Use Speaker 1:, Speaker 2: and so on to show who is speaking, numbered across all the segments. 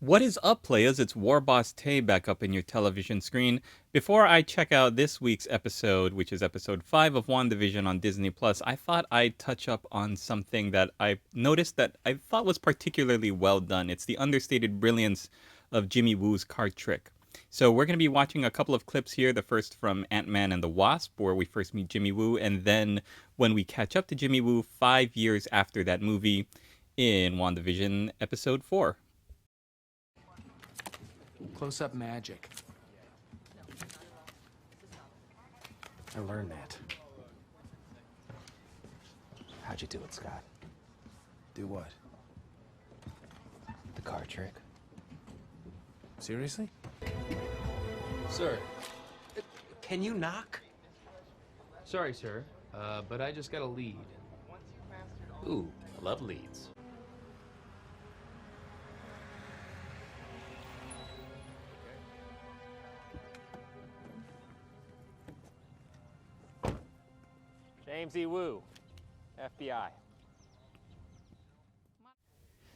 Speaker 1: What is up, players? It's Warboss Tay back up in your television screen. Before I check out this week's episode, which is episode 5 of WandaVision on Disney Plus, I thought I'd touch up on something that I noticed that I thought was particularly well done. It's the understated brilliance of Jimmy Woo's card trick. So we're going to be watching a couple of clips here. The first from Ant-Man and the Wasp, where we first meet Jimmy Woo, and then when we catch up to Jimmy Woo 5 years after that movie in WandaVision episode 4.
Speaker 2: Close-up magic. I learned that. How'd you do it, Scott?
Speaker 3: Do what?
Speaker 2: The card trick?
Speaker 3: Seriously?
Speaker 2: Sir, can you knock?
Speaker 4: Sorry, sir, but I just got a lead.
Speaker 2: Ooh, I love leads.
Speaker 5: James E. Woo, FBI.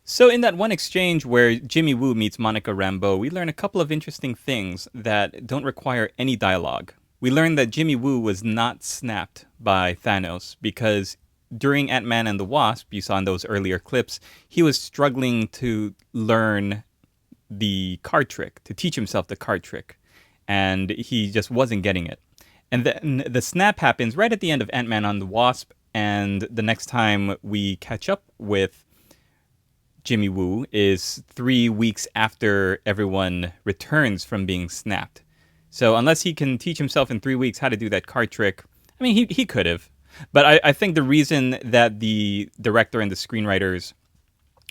Speaker 1: So in that one exchange where Jimmy Woo meets Monica Rambeau, we learn a couple of interesting things that don't require any dialogue. We learn that Jimmy Woo was not snapped by Thanos because during Ant-Man and the Wasp, you saw in those earlier clips, he was struggling to learn the card trick, to teach himself the card trick, and he just wasn't getting it. And then the snap happens right at the end of Ant-Man and the Wasp, and the next time we catch up with Jimmy Woo is 3 weeks after everyone returns from being snapped. So unless he can teach himself in 3 weeks how to do that card trick, I mean, he could have. But I think the reason that the director and the screenwriters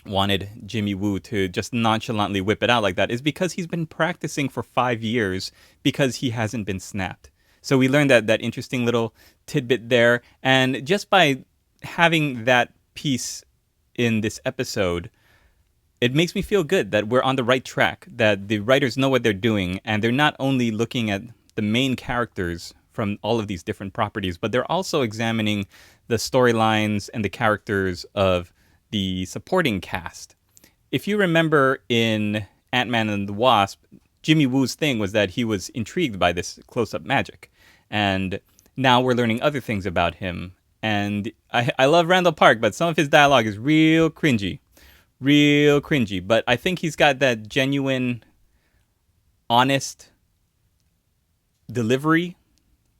Speaker 1: wanted Jimmy Woo to just nonchalantly whip it out like that is because he's been practicing for 5 years because he hasn't been snapped. So we learned that interesting little tidbit there. And just by having that piece in this episode, it makes me feel good that we're on the right track, that the writers know what they're doing, and they're not only looking at the main characters from all of these different properties, but they're also examining the storylines and the characters of the supporting cast. If you remember in Ant-Man and the Wasp, Jimmy Woo's thing was that he was intrigued by this close-up magic. And now we're learning other things about him. And I love Randall Park, but some of his dialogue is real cringy. Real cringy. But I think he's got that genuine, honest delivery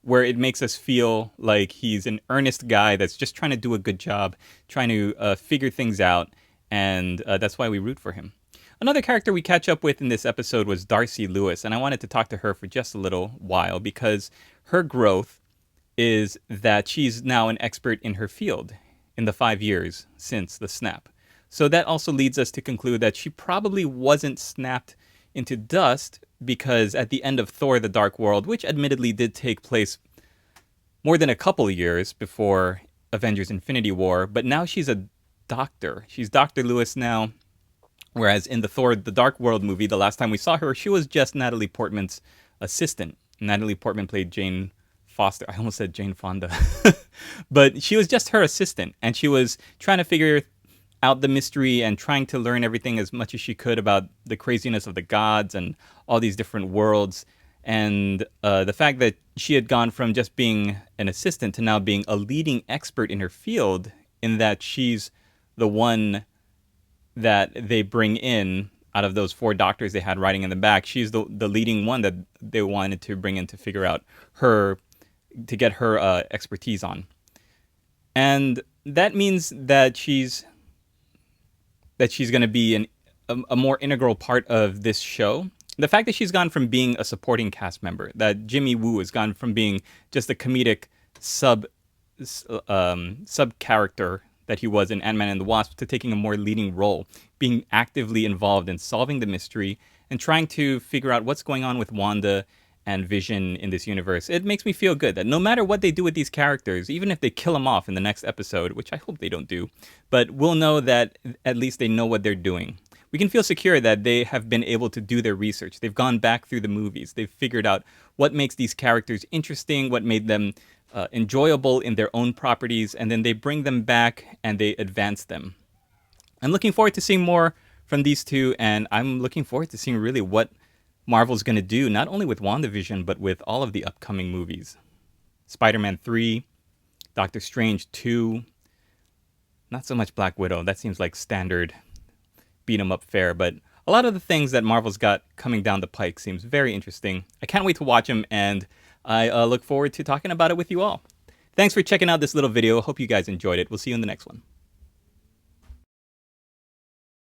Speaker 1: where it makes us feel like he's an earnest guy that's just trying to do a good job, trying to figure things out. And that's why we root for him. Another character we catch up with in this episode was Darcy Lewis, and I wanted to talk to her for just a little while because her growth is that she's now an expert in her field in the 5 years since the snap. So that also leads us to conclude that she probably wasn't snapped into dust because at the end of Thor: The Dark World, which admittedly did take place more than a couple of years before Avengers: Infinity War, but now she's a doctor. She's Dr. Lewis now. Whereas in the Thor: The Dark World movie, the last time we saw her, she was just Natalie Portman's assistant. Natalie Portman played Jane Foster. I almost said Jane Fonda. But she was just her assistant, and she was trying to figure out the mystery and trying to learn everything as much as she could about the craziness of the gods and all these different worlds. And the fact that she had gone from just being an assistant to now being a leading expert in her field, in that she's the one that they bring in out of those 4 doctors they had riding in the back. She's the leading one that they wanted to bring in to figure out to get her expertise on. And that means that she's going to be a more integral part of this show. The fact that she's gone from being a supporting cast member, that Jimmy Woo has gone from being just a comedic sub character that he was in Ant-Man and the Wasp to taking a more leading role, being actively involved in solving the mystery and trying to figure out what's going on with Wanda and Vision in this universe. It makes me feel good that no matter what they do with these characters, even if they kill them off in the next episode, which I hope they don't do, but we'll know that at least they know what they're doing. We can feel secure that they have been able to do their research. They've gone back through the movies. They've figured out what makes these characters interesting, what made them enjoyable in their own properties, and then they bring them back and they advance them. I'm looking forward to seeing more from these two, and I'm looking forward to seeing really what Marvel's going to do, not only with WandaVision, but with all of the upcoming movies. Spider-Man 3, Doctor Strange 2, not so much Black Widow. That seems like standard beat-em-up fare, but a lot of the things that Marvel's got coming down the pike seems very interesting. I can't wait to watch them, and I look forward to talking about it with you all. Thanks for checking out this little video. Hope you guys enjoyed it. We'll see you in the next one.